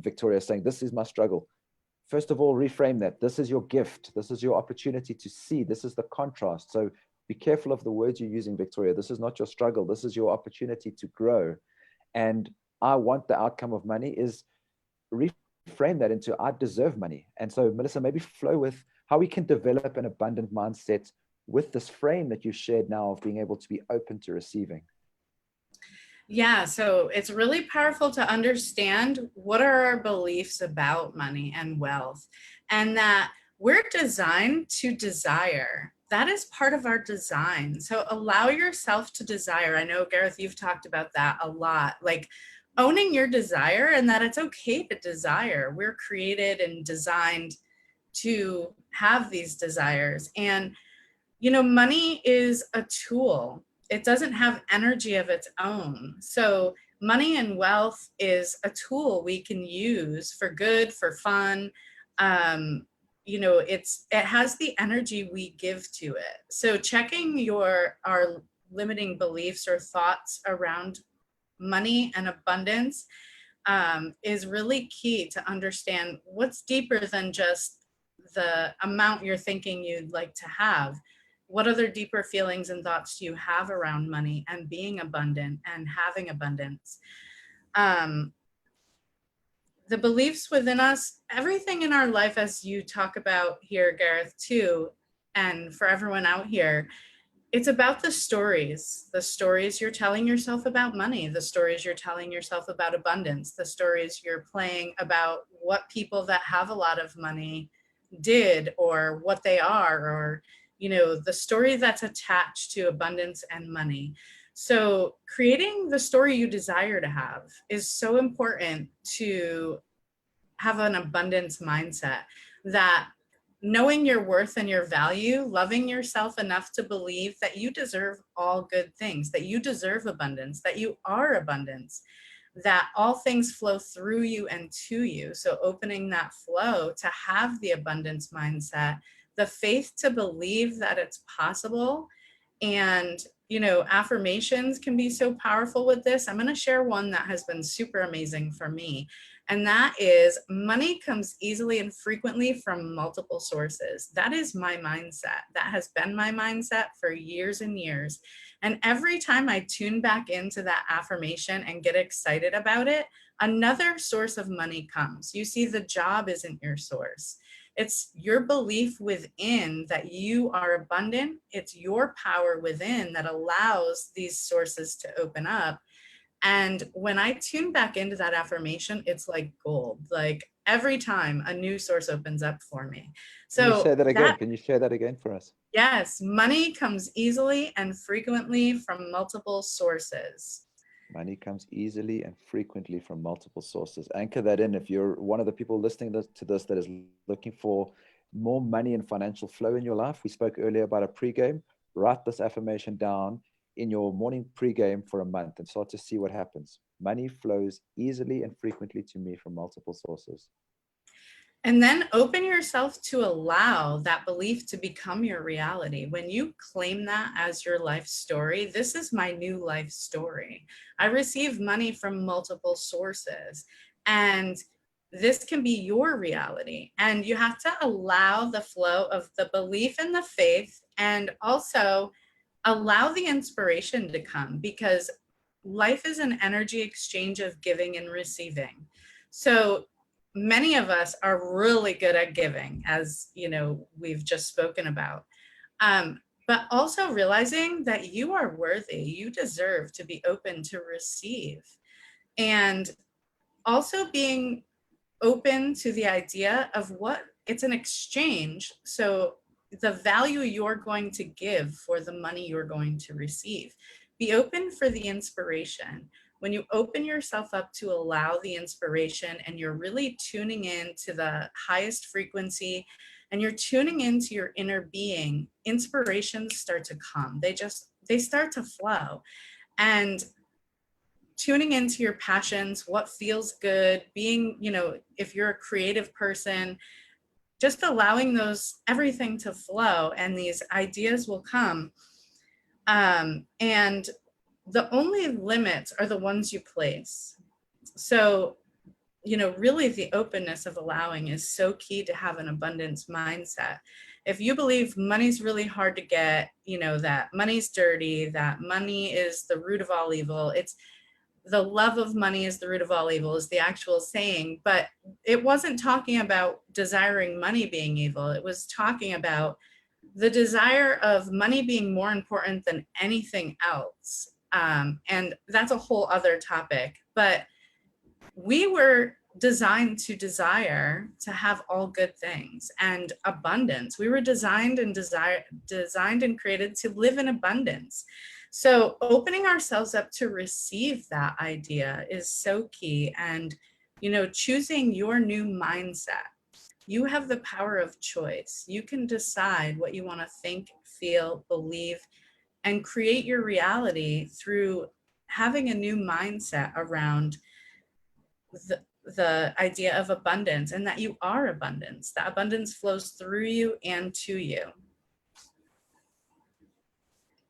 Speaker 2: Victoria saying, this is my struggle. First of all, reframe that. This is your gift. This is your opportunity to see. This is the contrast. So be careful of the words you're using, Victoria. This is not your struggle. This is your opportunity to grow. And I want the outcome of money is reframe that into I deserve money. And so, Melissa, maybe flow with how we can develop an abundant mindset with this frame that you shared now of being able to be open to receiving.
Speaker 1: Yeah, so it's really powerful to understand what are our beliefs about money and wealth, and that we're designed to desire. That is part of our design. So allow yourself to desire. I know, Gareth, you've talked about that a lot, like owning your desire and that it's okay to desire. We're created and designed to have these desires. And you know, money is a tool. It doesn't have energy of its own. So money and wealth is a tool we can use for good, for fun. You know, it has the energy we give to it. So checking our limiting beliefs or thoughts around money and abundance is really key to understand what's deeper than just the amount you're thinking you'd like to have. What other deeper feelings and thoughts do you have around money and being abundant and having abundance? The beliefs within us, everything in our life, as you talk about here, Gareth, too, and for everyone out here, it's about the stories you're telling yourself about money, the stories you're telling yourself about abundance, the stories you're playing about what people that have a lot of money did or what they are, or you know, the story that's attached to abundance and money. So creating the story you desire to have is so important to have an abundance mindset, that knowing your worth and your value, loving yourself enough to believe that you deserve all good things, that you deserve abundance, that you are abundance, that all things flow through you and to you. So opening that flow to have the abundance mindset, the faith to believe that it's possible. And, you know, affirmations can be so powerful with this. I'm going to share one that has been super amazing for me. And that is, money comes easily and frequently from multiple sources. That is my mindset. That has been my mindset for years and years. And every time I tune back into that affirmation and get excited about it, another source of money comes. You see, the job isn't your source. It's your belief within that you are abundant. It's your power within that allows these sources to open up. And when I tune back into that affirmation, it's like gold. Like every time a new source opens up for me.
Speaker 2: Can you
Speaker 1: So
Speaker 2: say that again?
Speaker 1: that,
Speaker 2: Can you share that again for us?
Speaker 1: yes, money comes easily and frequently from multiple sources.
Speaker 2: Money comes easily and frequently from multiple sources. Anchor that in. If you're one of the people listening to this that is looking for more money and financial flow in your life, we spoke earlier about a pregame. Write this affirmation down in your morning pregame for a month and start to see what happens. Money flows easily and frequently to me from multiple sources.
Speaker 1: And then open yourself to allow that belief to become your reality. When you claim that as your life story, this is my new life story. I receive money from multiple sources, and this can be your reality. And you have to allow the flow of the belief and the faith, and also allow the inspiration to come, because life is an energy exchange of giving and receiving. So many of us are really good at giving, as you know, we've just spoken about. But also realizing that you are worthy, you deserve to be open to receive. And also being open to the idea of what it's an exchange. So the value you're going to give for the money you're going to receive. Be open for the inspiration. When you open yourself up to allow the inspiration and you're really tuning in to the highest frequency and you're tuning into your inner being, inspirations start to come. They start to flow. And tuning into your passions, what feels good, being, you know, if you're a creative person, just allowing those everything to flow and these ideas will come. And the only limits are the ones you place. So, you know, really the openness of allowing is so key to have an abundance mindset. If you believe money's really hard to get, you know, that money's dirty, that money is the root of all evil, it's the love of money is the root of all evil is the actual saying, but it wasn't talking about desiring money being evil. It was talking about the desire of money being more important than anything else. And that's a whole other topic, but we were designed to desire to have all good things and abundance. We were designed and created to live in abundance. So opening ourselves up to receive that idea is so key. And, you know, choosing your new mindset. You have the power of choice. You can decide what you want to think, feel, believe, and create your reality through having a new mindset around the idea of abundance and that you are abundance. That abundance flows through you and to you.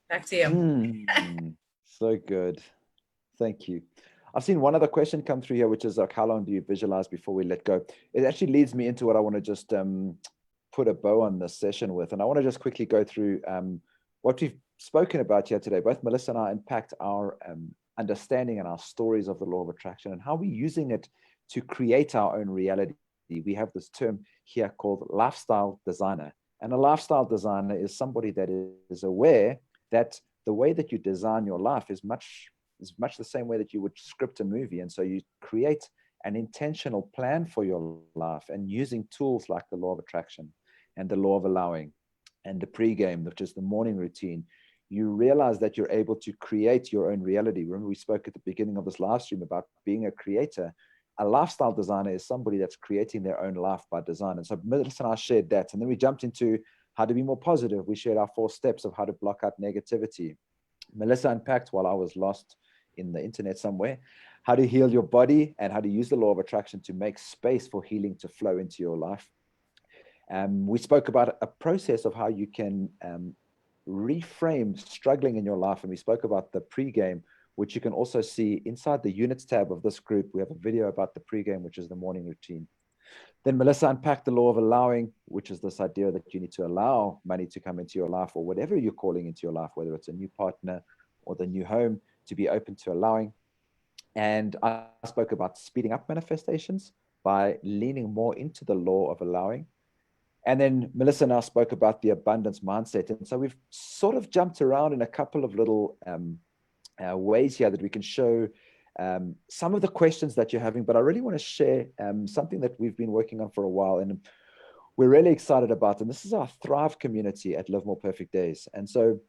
Speaker 1: Back to you.
Speaker 2: So good. Thank you. I've seen one other question come through here, which is like, how long do you visualize before we let go? It actually leads me into what I want to just put a bow on this session with. And I want to just quickly go through what we've spoken about here today. Both Melissa and I unpacked our understanding and our stories of the law of attraction and how we're using it to create our own reality. We have this term here called lifestyle designer. And a lifestyle designer is somebody that is aware that the way that you design your life is much the same way that you would script a movie. And so you create an intentional plan for your life, and using tools like the law of attraction and the law of allowing and the pregame, which is the morning routine, you realize that you're able to create your own reality. Remember, we spoke at the beginning of this live stream about being a creator. A lifestyle designer is somebody that's creating their own life by design. And so Melissa and I shared that. And then we jumped into how to be more positive. We shared our 4 steps of how to block out negativity. Melissa unpacked, while I was lost in the internet somewhere, how to heal your body and how to use the law of attraction to make space for healing to flow into your life. We spoke about a process of how you can reframe struggling in your life. And we spoke about the pregame, which you can also see inside the units tab of this group. We have a video about the pregame, which is the morning routine. Then Melissa unpacked the law of allowing, which is this idea that you need to allow money to come into your life, or whatever you're calling into your life, whether it's a new partner or the new home, to be open to allowing. And I spoke about speeding up manifestations by leaning more into the law of allowing. And then Melissa and I spoke about the abundance mindset. And so we've sort of jumped around in a couple of little ways here that we can show some of the questions that you're having. But I really want to share something that we've been working on for a while and we're really excited about. And this is our Thrive community at Live More Perfect Days. And so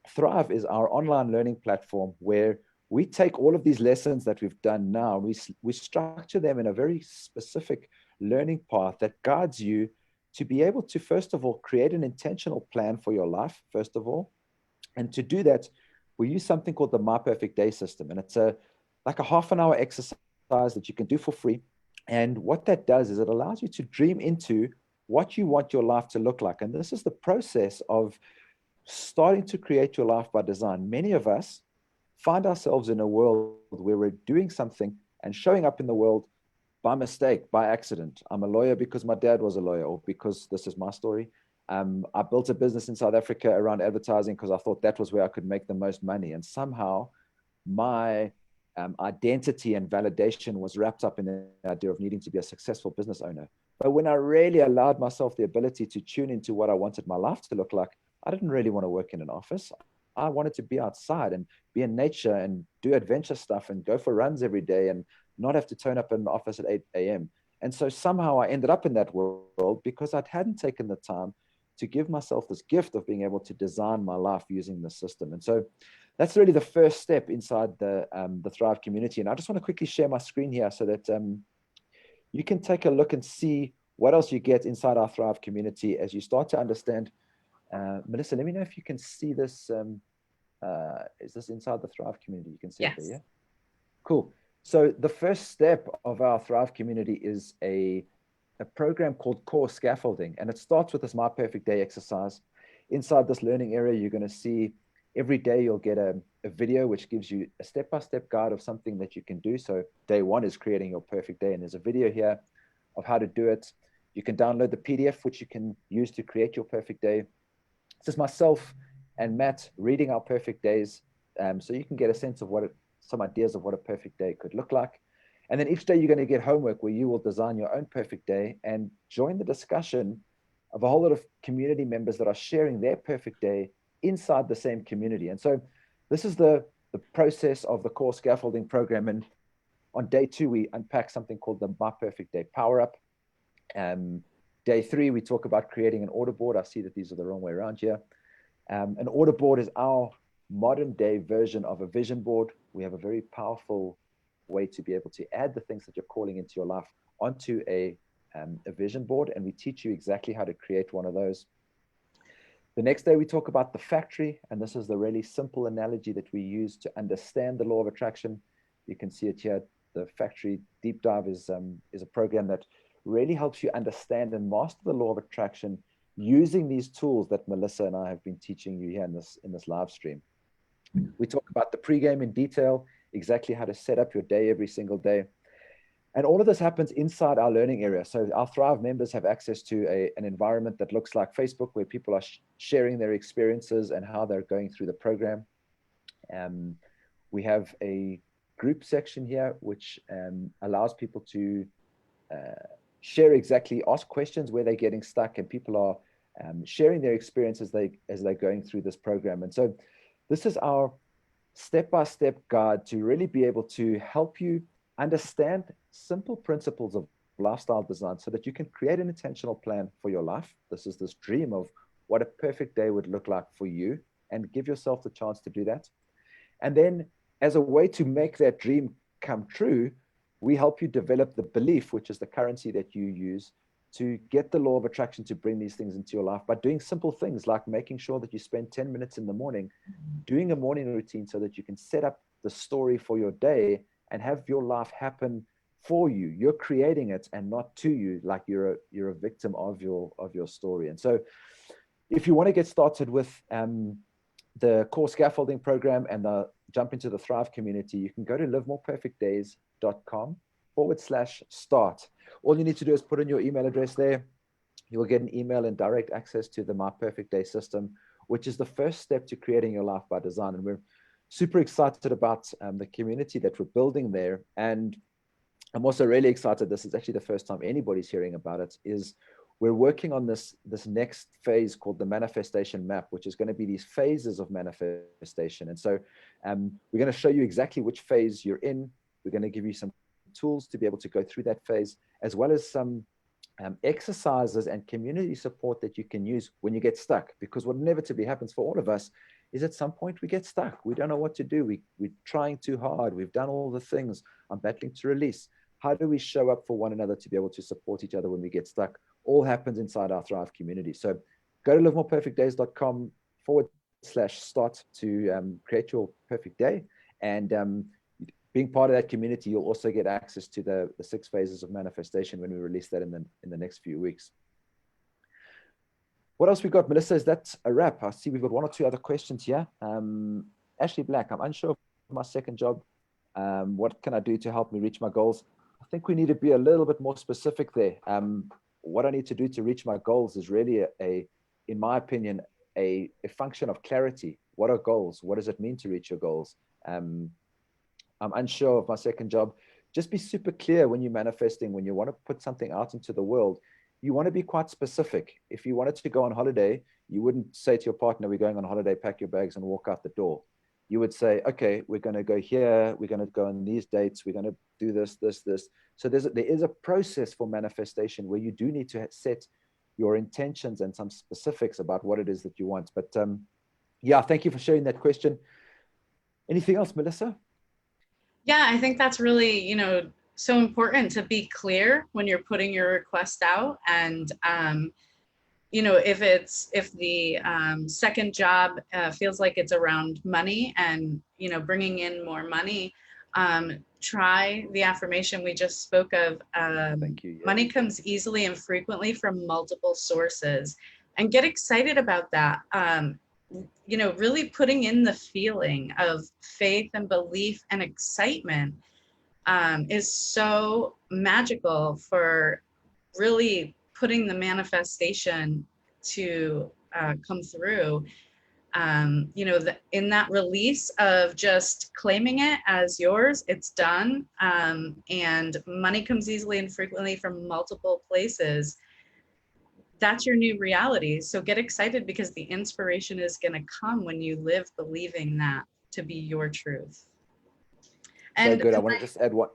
Speaker 2: Thrive is our online learning platform where we take all of these lessons that we've done now, we structure them in a very specific learning path that guides you to be able to, first of all, create an intentional plan for your life, first of all. And to do that, we use something called the My Perfect Day system. And it's like a half-an-hour exercise that you can do for free. And what that does is it allows you to dream into what you want your life to look like. And this is the process of starting to create your life by design. Many of us find ourselves in a world where we're doing something and showing up in the world by mistake, by accident. I'm a lawyer because my dad was a lawyer, or because this is my story. I built a business in South Africa around advertising because I thought that was where I could make the most money. And somehow my identity and validation was wrapped up in the idea of needing to be a successful business owner. But when I really allowed myself the ability to tune into what I wanted my life to look like, I didn't really want to work in an office. I wanted to be outside and be in nature and do adventure stuff and go for runs every day and not have to turn up in the office at 8 a.m. And so somehow I ended up in that world because I hadn't taken the time to give myself this gift of being able to design my life using the system. And so that's really the first step inside the Thrive community. And I just want to quickly share my screen here so that you can take a look and see what else you get inside our Thrive community as you start to understand. Melissa, let me know if you can see this. Is this inside the Thrive community? You can see it there, yeah? Cool. So the first step of our Thrive community is a program called Core Scaffolding. And it starts with this My Perfect Day exercise. Inside this learning area, you're going to see every day you'll get a video which gives you a step-by-step guide of something that you can do. So day one is creating your perfect day. And there's a video here of how to do it. You can download the PDF, which you can use to create your perfect day. This is myself and Matt reading our perfect days. So you can get a sense of some ideas of what a perfect day could look like. And then each day you're going to get homework where you will design your own perfect day and join the discussion of a whole lot of community members that are sharing their perfect day inside the same community. And so this is the process of the Core Scaffolding program. And on day 2, we unpack something called the My Perfect Day Power Up. Day 3, we talk about creating an order board. I see that these are the wrong way around here. An order board is our modern day version of a vision board. We have a very powerful way to be able to add the things that you're calling into your life onto a vision board. And we teach you exactly how to create one of those. The next day we talk about the factory. And this is the really simple analogy that we use to understand the law of attraction. You can see it here. The factory deep dive is a program that really helps you understand and master the law of attraction using these tools that Melissa and I have been teaching you here in this live stream. We talk about the pregame in detail, exactly how to set up your day every single day. And all of this happens inside our learning area. So our Thrive members have access to an environment that looks like Facebook, where people are sharing their experiences and how they're going through the program. We have a group section here, which allows people to ask questions where they're getting stuck, and people are sharing their experiences as they're going through this program. And so this is our step-by-step guide to really be able to help you understand simple principles of lifestyle design so that you can create an intentional plan for your life. This is this dream of what a perfect day would look like for you, and give yourself the chance to do that. And then as a way to make that dream come true, we help you develop the belief, which is the currency that you use to get the law of attraction to bring these things into your life by doing simple things like making sure that you spend 10 minutes in the morning doing a morning routine so that you can set up the story for your day and have your life happen for you. You're creating it and not to you, like you're a victim of your story. And so if you want to get started with the Core Scaffolding program and jump into the Thrive community, you can go to livemoreperfectdays.com/start. All you need to do is put in your email address there. You will get an email and direct access to the My Perfect Day system, which is the first step to creating your life by design. And we're super excited about the community that we're building there. And I'm also really excited, this is actually the first time anybody's hearing about it, is we're working on this next phase called the manifestation map, which is going to be these phases of manifestation. And so we're going to show you exactly which phase you're in. We're going to give you some tools to be able to go through that phase, as well as some exercises and community support that you can use when you get stuck. Because what inevitably happens for all of us is at some point we get stuck. We don't know what to do. We're trying too hard. We've done all the things. I'm battling to release. How do we show up for one another to be able to support each other when we get stuck? All happens inside our Thrive community. So go to livemoreperfectdays.com/start to create your perfect day. And being part of that community, you'll also get access to the 6 phases of manifestation when we release that in the next few weeks. What else we got, Melissa? Is that a wrap? I see we've got 1 or 2 other questions here. Ashley Black, I'm unsure of my second job. What can I do to help me reach my goals? I think we need to be a little bit more specific there. What I need to do to reach my goals is really in my opinion, a function of clarity. What are goals? What does it mean to reach your goals? I'm unsure of my second job. Just be super clear when you're manifesting, when you want to put something out into the world. You want to be quite specific. If you wanted to go on holiday, you wouldn't say to your partner, we're going on holiday, pack your bags and walk out the door. You would say, okay, we're going to go here, we're going to go on these dates, we're going to do this, this, this. So there is a process for manifestation where you do need to set your intentions and some specifics about what it is that you want. But yeah, thank you for sharing that question. Anything else, Melissa?
Speaker 1: Yeah, I think that's really, so important to be clear when you're putting your request out. And, if the second job feels like it's around money and, bringing in more money, try the affirmation we just spoke of.
Speaker 2: Thank you. Yeah.
Speaker 1: Money comes easily and frequently from multiple sources, and get excited about that. Really putting in the feeling of faith and belief and excitement is so magical for really putting the manifestation to come through. In that release of just claiming it as yours, it's done. And money comes easily and frequently from multiple places. That's your new reality. So get excited, because the inspiration is going to come when you live believing that to be your truth.
Speaker 2: So good. I want to just add one.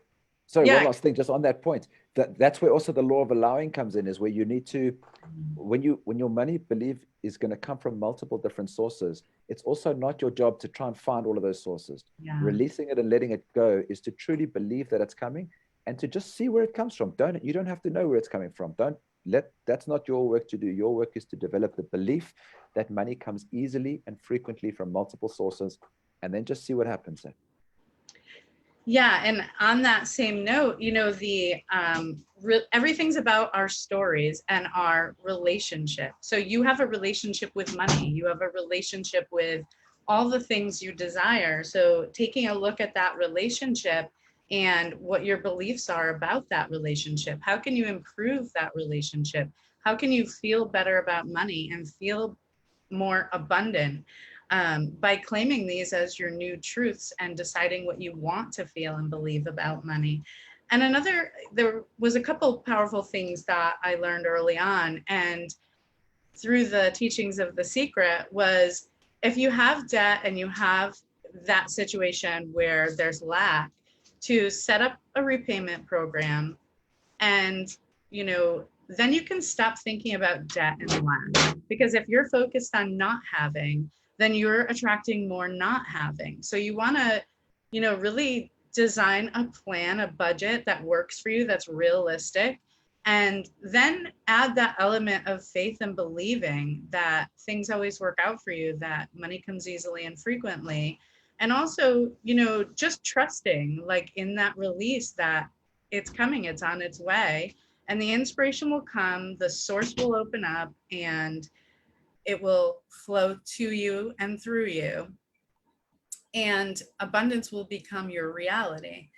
Speaker 2: Sorry,
Speaker 1: yeah.
Speaker 2: one last thing, just on that point. That's where also the law of allowing comes in, is where you need to, when your money believe is going to come from multiple different sources, it's also not your job to try and find all of those sources.
Speaker 1: Yeah.
Speaker 2: Releasing it and letting it go is to truly believe that it's coming, and to just see where it comes from. You don't have to know where it's coming from. That's not your work to do. Your work is to develop the belief that money comes easily and frequently from multiple sources, and then just see what happens then.
Speaker 1: Yeah, and on that same note, everything's about our stories and our relationship. So you have a relationship with money, you have a relationship with all the things you desire. So taking a look at that relationship and what your beliefs are about that relationship. How can you improve that relationship? How can you feel better about money and feel more abundant? By claiming these as your new truths and deciding what you want to feel and believe about money. And there was a couple powerful things that I learned early on, and through the teachings of The Secret, was if you have debt and you have that situation where there's lack, to set up a repayment program, and then you can stop thinking about debt and lack. Because if you're focused on not having, then you're attracting more not having. So you want to, really design a plan, a budget that works for you, that's realistic, and then add that element of faith and believing that things always work out for you, that money comes easily and frequently. And also, just trusting, like in that release, that it's coming, it's on its way, and the inspiration will come, the source will open up, and it will flow to you and through you, and abundance will become your reality.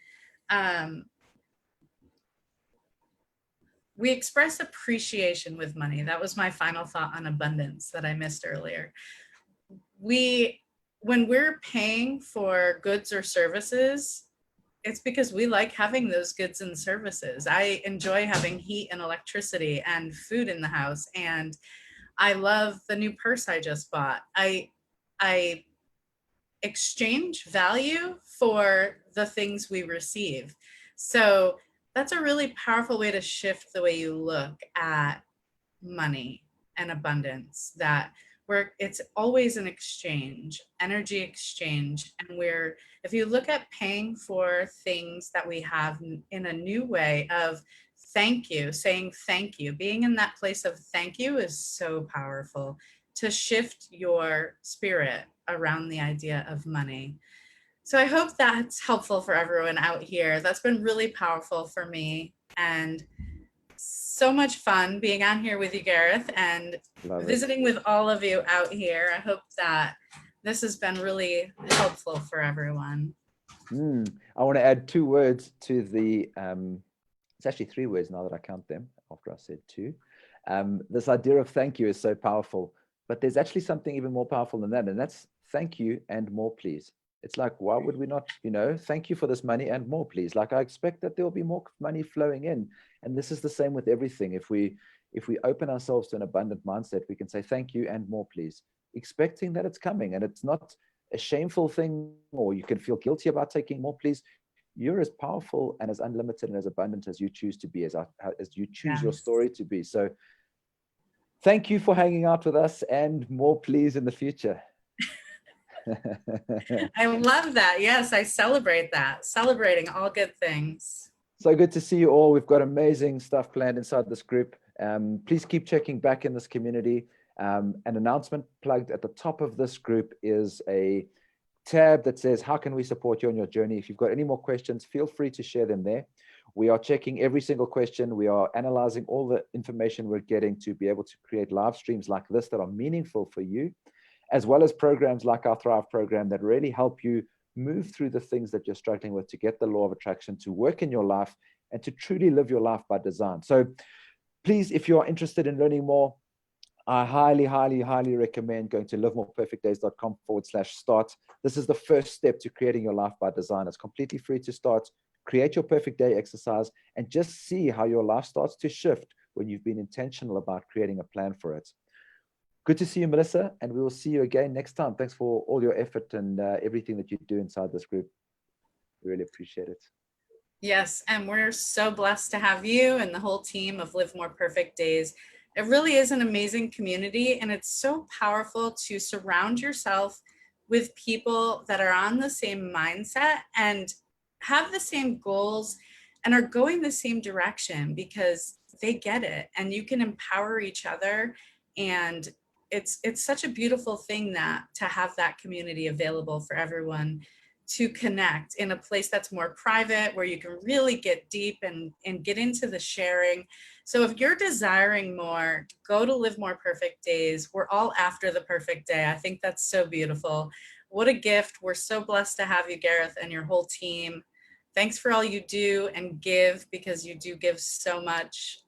Speaker 1: We express appreciation with money. That was my final thought on abundance that I missed earlier. When we're paying for goods or services, it's because we like having those goods and services. I enjoy having heat and electricity and food in the house, and I love the new purse I just bought. I exchange value for the things we receive. So that's a really powerful way to shift the way you look at money and abundance, that it's always an exchange, energy exchange. And if you look at paying for things that we have in a new way of thank you, saying thank you, being in that place of thank you is so powerful to shift your spirit around the idea of money. So I hope that's helpful for everyone out here. That's been really powerful for me, and so much fun being on here with you, Gareth, and visiting with all of you out here. I hope that this has been really helpful for everyone.
Speaker 2: I want to add 2 words to the, it's actually 3 words now that I count them after I said 2. This idea of thank you is so powerful, but there's actually something even more powerful than that, and that's thank you and more please. It's like, why would we not, thank you for this money and more, please. Like, I expect that there will be more money flowing in. And this is the same with everything. If we open ourselves to an abundant mindset, we can say thank you and more, please, expecting that it's coming. And it's not a shameful thing, or you can feel guilty about taking more, please. You're as powerful and as unlimited and as abundant as you choose to be, as you choose your
Speaker 1: Yes.
Speaker 2: story to be. So thank you for hanging out with us, and more, please, in the future.
Speaker 1: I love that. Yes, I celebrate that. Celebrating all good things.
Speaker 2: So good to see you all. We've got amazing stuff planned inside this group. Please keep checking back in this community. An announcement plugged at the top of this group is a tab that says, how can we support you on your journey? If you've got any more questions, feel free to share them there. We are checking every single question. We are analyzing all the information we're getting to be able to create live streams like this that are meaningful for you, as well as programs like our Thrive program that really help you move through the things that you're struggling with to get the law of attraction to work in your life and to truly live your life by design. So please, if you're interested in learning more, I highly, highly, highly recommend going to livemoreperfectdays.com/start. This is the first step to creating your life by design. It's completely free to start. Create your perfect day exercise and just see how your life starts to shift when you've been intentional about creating a plan for it. Good to see you, Melissa, and we will see you again next time. Thanks for all your effort and everything that you do inside this group. We really appreciate it.
Speaker 1: Yes, and we're so blessed to have you and the whole team of Live More Perfect Days. It really is an amazing community, and it's so powerful to surround yourself with people that are on the same mindset and have the same goals and are going the same direction, because they get it and you can empower each other. And it's such a beautiful thing that to have that community available for everyone to connect in a place that's more private, where you can really get deep and get into the sharing. So if you're desiring more, go to Live More Perfect Days. We're all after the perfect day. I think that's so beautiful. What a gift. We're so blessed to have you, Gareth, and your whole team. Thanks for all you do and give, because you do give so much.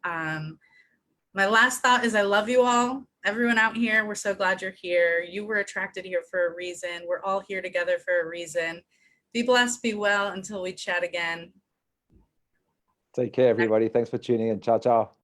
Speaker 1: My last thought is I love you all. Everyone out here, we're so glad you're here. You were attracted here for a reason. We're all here together for a reason. Be blessed, be well until we chat again.
Speaker 2: Take care, everybody. Thanks for tuning in. Ciao, ciao.